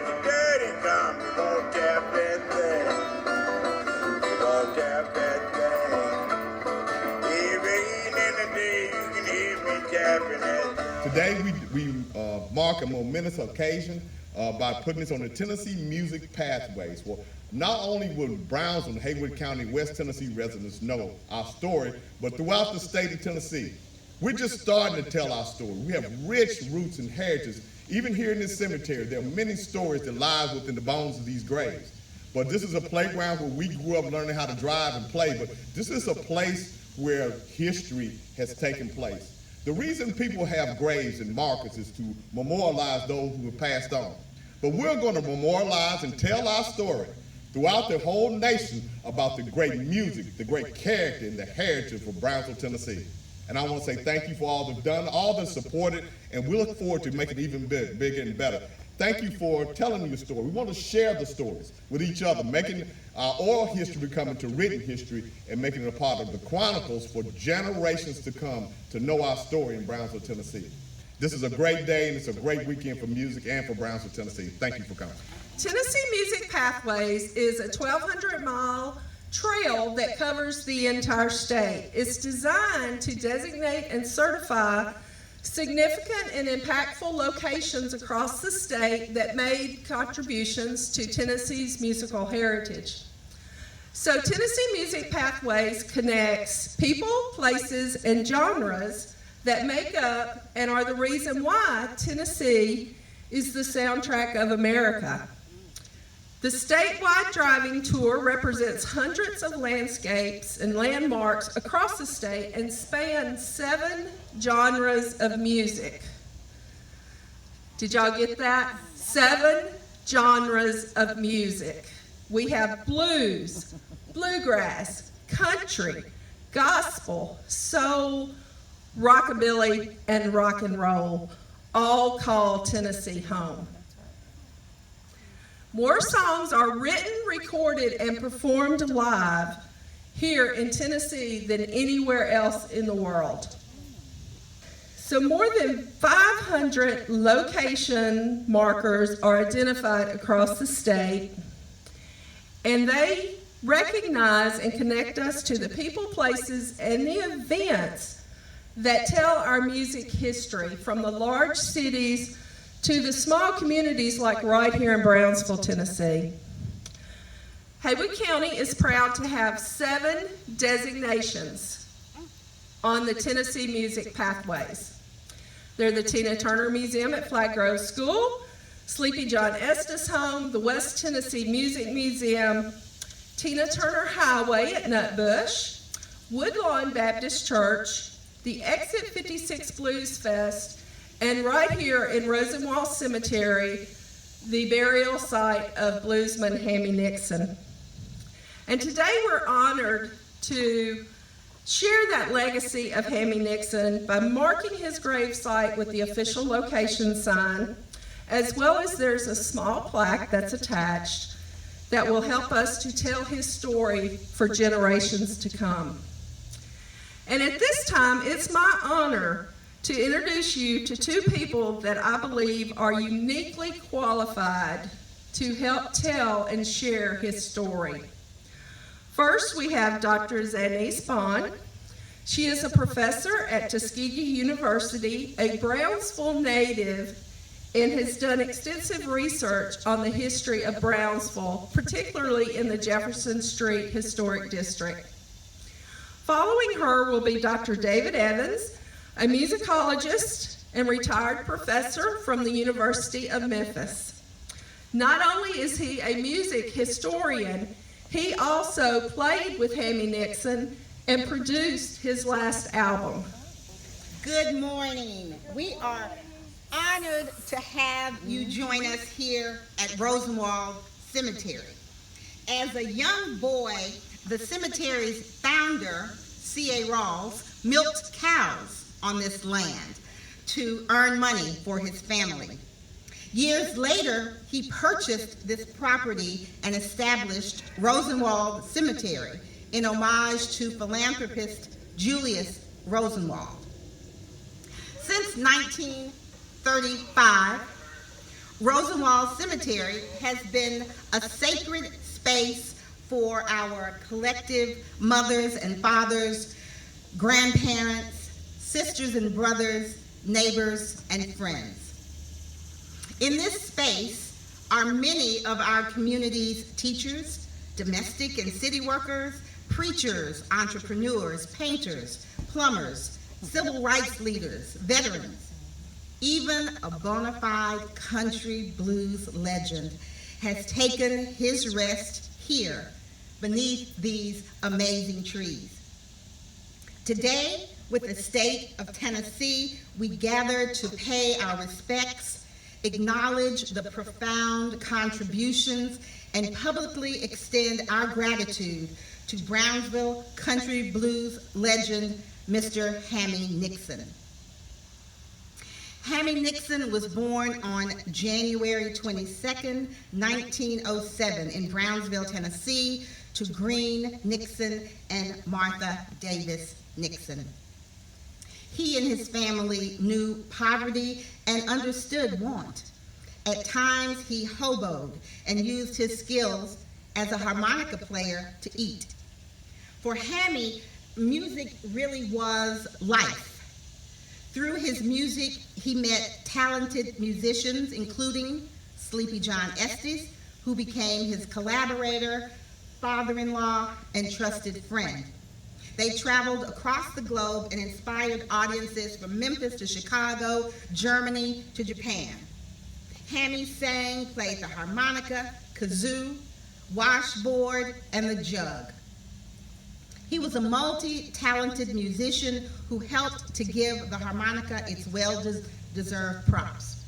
dirty, dirty, come, you won't tap that thing. You won't tap that thing. Every evening and day, you can hear me tapping that. Today we mark a momentous occasion by putting this on the Tennessee Music Pathways. Well, not only will Brownsville and Haywood County, West Tennessee residents know our story, but throughout the state of Tennessee, we're just starting to tell our story. We have rich roots and heritage. Even here in this cemetery, there are many stories that lie within the bones of these graves. But this is a playground where we grew up learning how to drive and play, but this is a place where history has taken place. The reason people have graves and markers is to memorialize those who have passed on. But we're going to memorialize and tell our story throughout the whole nation about the great music, the great character, and the heritage of Brownsville, Tennessee. And I want to say thank you for all that's done, all that's supported, and we look forward to making it even bigger and better. Thank you for telling your story. We want to share the stories with each other, making our oral history become into written history and making it a part of the chronicles for generations to come to know our story in Brownsville, Tennessee. This is a great day, and it's a great weekend for music and for Brownsville, Tennessee. Thank you for coming. Tennessee Music Pathways is a 1,200-mile trail that covers the entire state. It's designed to designate and certify significant and impactful locations across the state that made contributions to Tennessee's musical heritage. So Tennessee Music Pathways connects people, places, and genres that make up and are the reason why Tennessee is the soundtrack of America. The statewide driving tour represents hundreds of landscapes and landmarks across the state and spans 7 genres of music. Did y'all get that? 7 genres of music. We have blues, bluegrass, country, gospel, soul, rockabilly, and rock and roll, all call Tennessee home. More songs are written, recorded, and performed live here in Tennessee than anywhere else in the world. So more than 500 location markers are identified across the state, and they recognize and connect us to the people, places, and the events that tell our music history, from the large cities to the small communities like right here in Brownsville, Tennessee. Haywood County is proud to have 7 designations on the Tennessee Music Pathways. They're the Tina Turner Museum at Flat Grove School, Sleepy John Estes Home, the West Tennessee Music Museum, Tina Turner Highway at Nutbush, Woodlawn Baptist Church, the Exit 56 Blues Fest, and right here in Rosenwald Cemetery, the burial site of Bluesman Hammie Nixon. And today we're honored to share that legacy of Hammie Nixon by marking his gravesite with the official location sign, as well as there's a small plaque that's attached that will help us to tell his story for generations to come. And at this time, it's my honor to introduce you to 2 people that I believe are uniquely qualified to help tell and share his story. First, we have Dr. Zanice Bond. She is a professor at Tuskegee University, a Brownsville native, and has done extensive research on the history of Brownsville, particularly in the Jefferson Street Historic District. Following her will be Dr. David Evans, a musicologist and retired professor from the University of Memphis. Not only is he a music historian, he also played with Hammie Nixon and produced his last album. Good morning. We are honored to have you join us here at Rosenwald Cemetery. As a young boy, the cemetery's founder, C.A. Rawls, milked cows on this land to earn money for his family. Years later, he purchased this property and established Rosenwald Cemetery in homage to philanthropist Julius Rosenwald. Since 1935, Rosenwald Cemetery has been a sacred space for our collective mothers and fathers, grandparents, sisters and brothers, neighbors, and friends. In this space are many of our community's teachers, domestic and city workers, preachers, entrepreneurs, painters, plumbers, civil rights leaders, veterans. Even a bona fide country blues legend has taken his rest here beneath these amazing trees. Today, with the state of Tennessee, we gather to pay our respects, acknowledge the profound contributions, and publicly extend our gratitude to Brownsville country blues legend, Mr. Hammie Nixon. Hammie Nixon was born on January 22nd, 1907 in Brownsville, Tennessee, to Green Nixon and Martha Davis Nixon. He and his family knew poverty and understood want. At times, he hoboed and used his skills as a harmonica player to eat. For Hammie, music really was life. Through his music, he met talented musicians, including Sleepy John Estes, who became his collaborator, father-in-law, and trusted friend. They traveled across the globe and inspired audiences from Memphis to Chicago, Germany to Japan. Hammie sang, played the harmonica, kazoo, washboard, and the jug. He was a multi-talented musician who helped to give the harmonica its well-deserved props.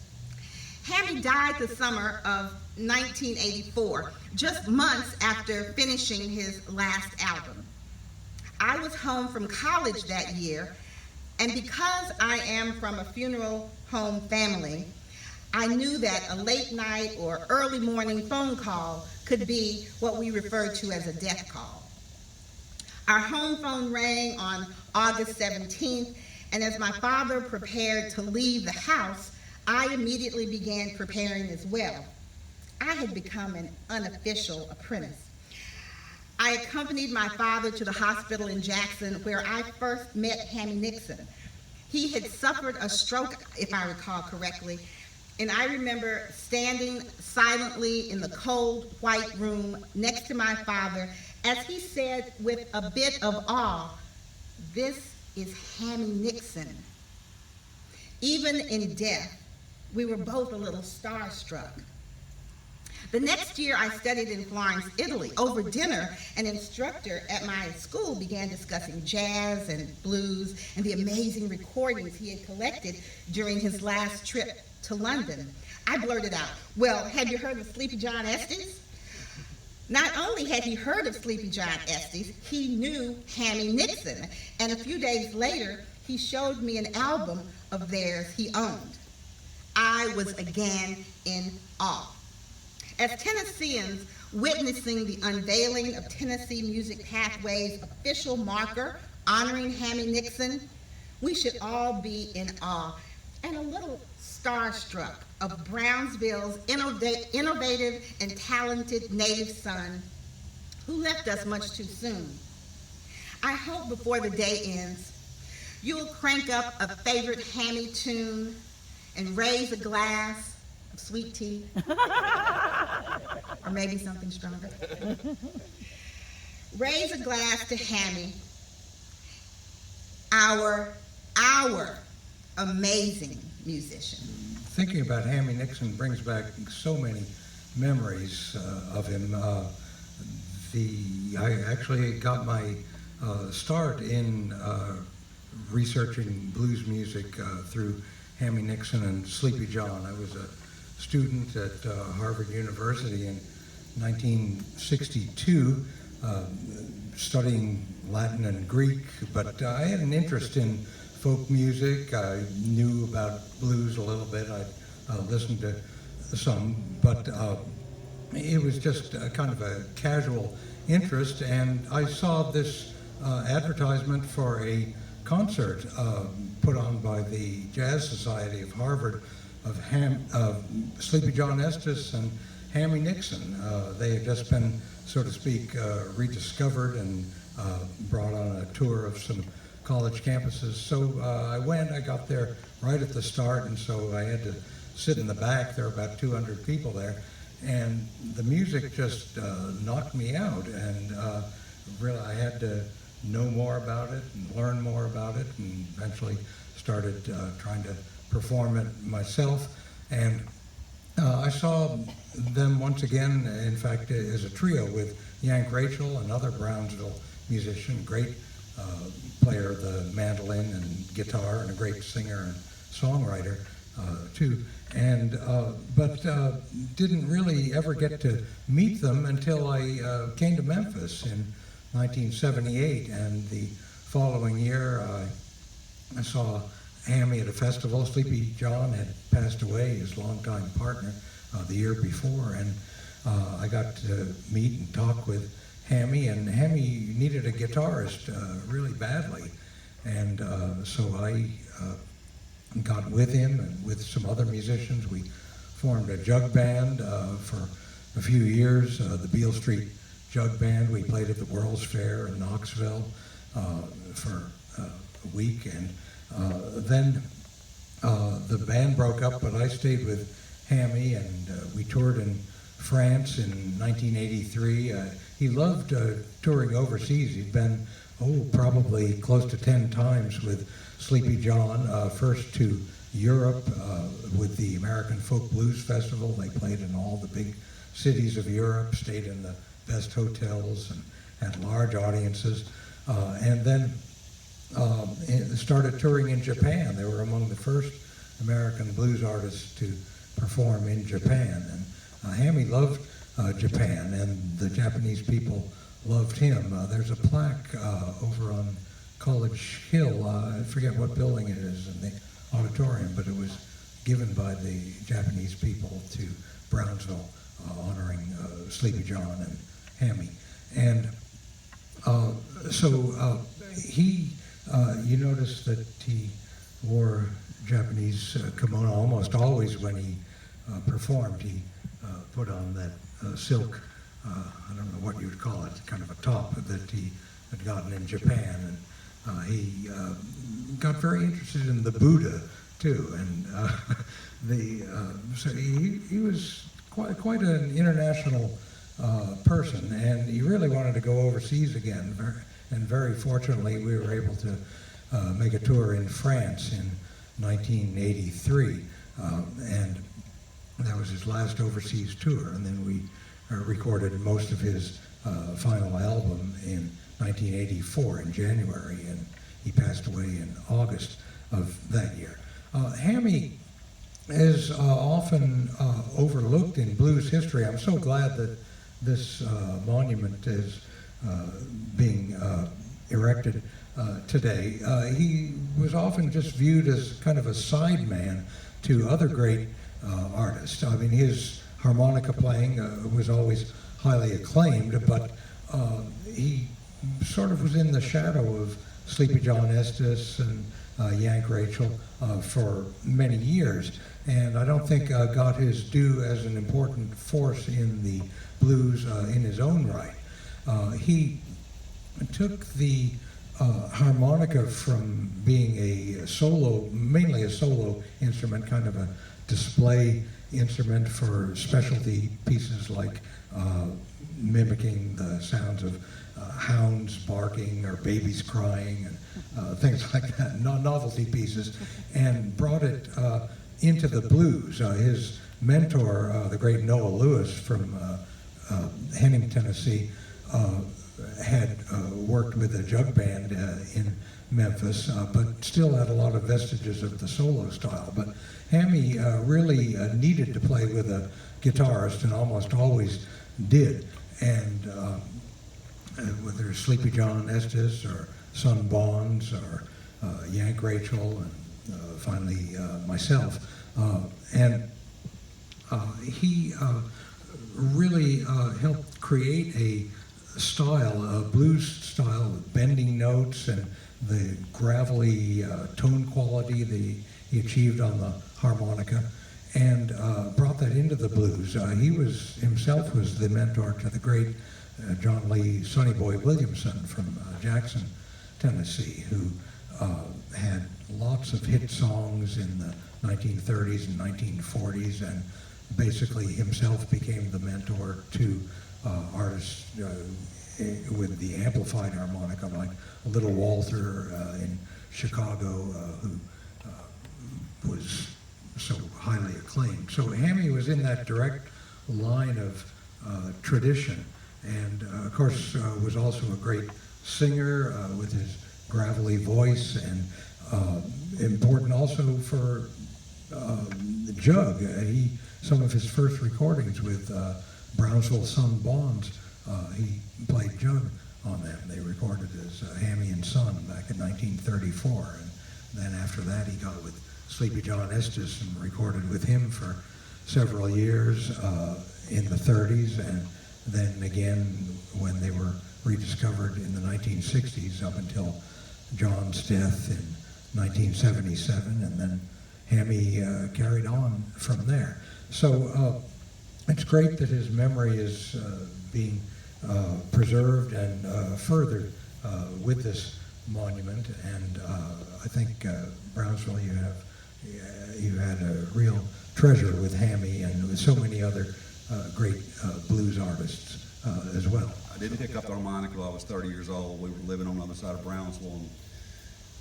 Hammie died the summer of 1984, just months after finishing his last album. I was home from college that year, and because I am from a funeral home family, I knew that a late night or early morning phone call could be what we refer to as a death call. Our home phone rang on August 17th, and as my father prepared to leave the house, I immediately began preparing as well. I had become an unofficial apprentice. I accompanied my father to the hospital in Jackson, where I first met Hammie Nixon. He had suffered a stroke, if I recall correctly, and I remember standing silently in the cold, white room next to my father as he said with a bit of awe, "This is Hammie Nixon." Even in death, we were both a little starstruck. The next year, I studied in Florence, Italy. Over dinner, an instructor at my school began discussing jazz and blues and the amazing recordings he had collected during his last trip to London. I blurted out, "Well, have you heard of Sleepy John Estes?" Not only had he heard of Sleepy John Estes, he knew Hammie Nixon, and a few days later, he showed me an album of theirs he owned. I was again in awe. As Tennesseans witnessing the unveiling of Tennessee Music Pathway's official marker honoring Hammie Nixon, we should all be in awe and a little starstruck of Brownsville's innovative and talented native son who left us much too soon. I hope before the day ends, you'll crank up a favorite Hammie tune and raise a glass of sweet tea, or maybe something stronger. Raise a glass to Hammie, our amazing musician. Thinking about Hammie Nixon brings back so many memories of him. I actually got my start in researching blues music through Hammie Nixon and Sleepy John. I was a student at Harvard University in 1962, studying Latin and Greek, but I had an interest in folk music. I knew about blues a little bit. I listened to some, but it was just kind of a casual interest, and I saw this advertisement for a concert put on by the Jazz Society of Harvard of Sleepy John Estes and Hammie Nixon. They had just been, so to speak, rediscovered and brought on a tour of some college campuses. So I got there right at the start, and so I had to sit in the back. There were about 200 people there, and the music just knocked me out, and really I had to know more about it and learn more about it, and eventually started trying to perform it myself. And I saw them once again, in fact, as a trio with Yank Rachel, another Brownsville musician, great player of the mandolin and guitar, and a great singer and songwriter too. And but didn't really ever get to meet them until I came to Memphis in 1978, and the following year I saw Hammie at a festival. Sleepy John had passed away, his longtime partner, the year before, and I got to meet and talk with Hammie, and Hammie needed a guitarist really badly, and so I got with him and with some other musicians. We formed a jug band for a few years, the Beale Street Jug Band. We played at the World's Fair in Knoxville for a week, and then the band broke up, but I stayed with Hammie, and we toured in France in 1983. He loved touring overseas. He'd been, probably close to 10 times with Sleepy John, first to Europe with the American Folk Blues Festival. They played in all the big cities of Europe, stayed in the best hotels, and had large audiences. And then started touring in Japan. They were among the first American blues artists to perform in Japan. And Hammie loved Japan, and the Japanese people loved him. There's a plaque over on College Hill. I forget what building it is in the auditorium, but it was given by the Japanese people to Brownsville, honoring Sleepy John and Hammie. And so he, you notice that he wore Japanese kimono almost always when he performed. He put on that silk, I don't know what you would call it, kind of a top that he had gotten in Japan. And he got very interested in the Buddha too. And so he was quite an international person, and he really wanted to go overseas again. And very fortunately, we were able to make a tour in France in 1983, and that was his last overseas tour. And then we recorded most of his final album in 1984 in January, and he passed away in August of that year. Hammie is often overlooked in blues history. I'm so glad that this monument is being erected today. He was often just viewed as kind of a sideman to other great artists. I mean, his harmonica playing was always highly acclaimed, but he sort of was in the shadow of Sleepy John Estes and Yank Rachel for many years, and I don't think got his due as an important force in the blues in his own right. He took the harmonica from being a solo, mainly a solo instrument, kind of a display instrument for specialty pieces like mimicking the sounds of hounds barking or babies crying and things like that, novelty pieces, and brought it into the blues. His mentor, the great Noah Lewis from Henning, Tennessee, had worked with a jug band in Memphis, but still had a lot of vestiges of the solo style. But Hammie really needed to play with a guitarist, and almost always did. And whether it's Sleepy John Estes or Son Bonds or Yank Rachel, and finally myself. And he really helped create a style, a blues style with bending notes and the gravelly tone quality that he achieved on the harmonica. and brought that into the blues. He himself was the mentor to the great John Lee Sonny Boy Williamson from Jackson, Tennessee, who had lots of hit songs in the 1930s and 1940s, and basically himself became the mentor to artists with the amplified harmonica, like Little Walter in Chicago, who was so highly acclaimed. So Hammie was in that direct line of tradition, and of course was also a great singer with his gravelly voice, and important also for the jug. Some of his first recordings with Brownsville Son Bonds, he played jug on them. They recorded as Hammie and Son back in 1934, and then after that he got with Sleepy John Estes and recorded with him for several years in the 30s, and then again when they were rediscovered in the 1960s up until John's death in 1977, and then Hammie carried on from there. So it's great that his memory is being preserved and furthered with this monument, and I think Brownsville, you had a real treasure with Hammie and with so many other great blues artists as well. I didn't pick up the harmonica until I was 30 years old. We were living on the other side of Brownsville, and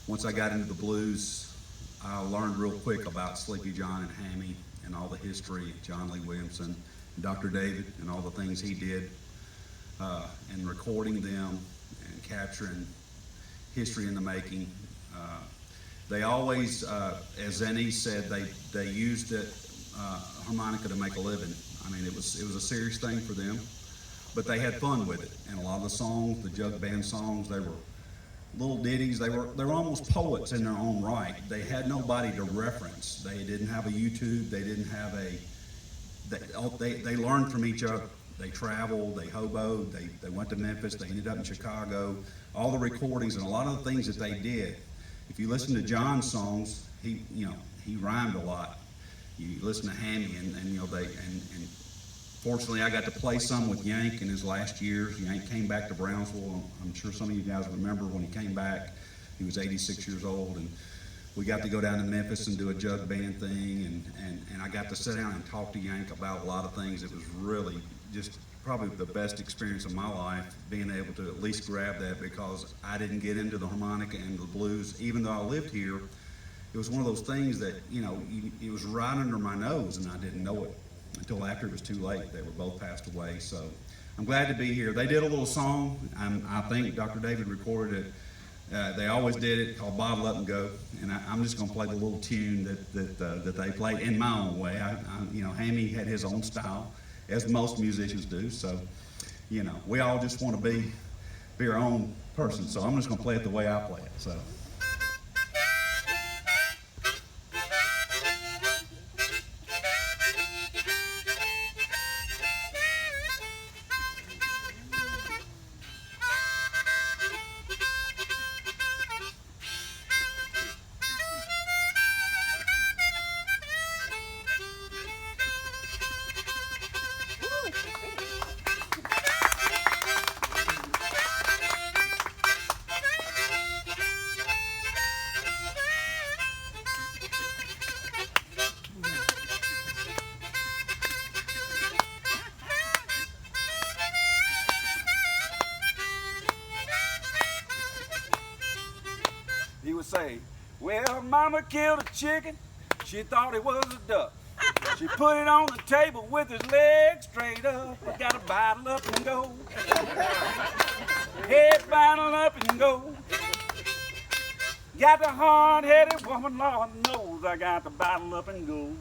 once I got into the blues, I learned real quick about Sleepy John and Hammie and all the history, John Lee Williamson, Dr. David, and all the things he did, and recording them and capturing history in the making. They always, as Zenny said, they used it, harmonica to make a living. I mean, it was a serious thing for them, but they had fun with it. And a lot of the songs, the jug band songs, they were little ditties. They were almost poets in their own right. They had nobody to reference. They didn't have a YouTube. They didn't have they learned from each other. They traveled, they hoboed, they went to Memphis, they ended up in Chicago. All the recordings and a lot of the things that they did. If you listen to John's songs, he rhymed a lot. You listen to Hammie, and fortunately I got to play some with Yank in his last years. Yank came back to Brownsville. I'm sure some of you guys remember when he came back. He was 86 years old, and we got to go down to Memphis and do a jug band thing, and I got to sit down and talk to Yank about a lot of things. It was really just probably the best experience of my life, being able to at least grab that, because I didn't get into the harmonica and the blues. Even though I lived here, it was one of those things that, it was right under my nose, and I didn't know it until after it was too late. They were both passed away, so I'm glad to be here. They did a little song, I think Dr. David recorded it. They always did it, called Bottle Up and Go, and I'm just going to play the little tune that they played in my own way. Hammie had his own style, as most musicians do, so, we all just want to be our own person, so I'm just going to play it the way I play it, so. He would say, well, Mama killed a chicken. She thought it was a duck. She put it on the table with his legs straight up. I gotta bottle up and go. Head bottle up and go. Got the hard-headed woman, Lord knows I got to bottle up and go.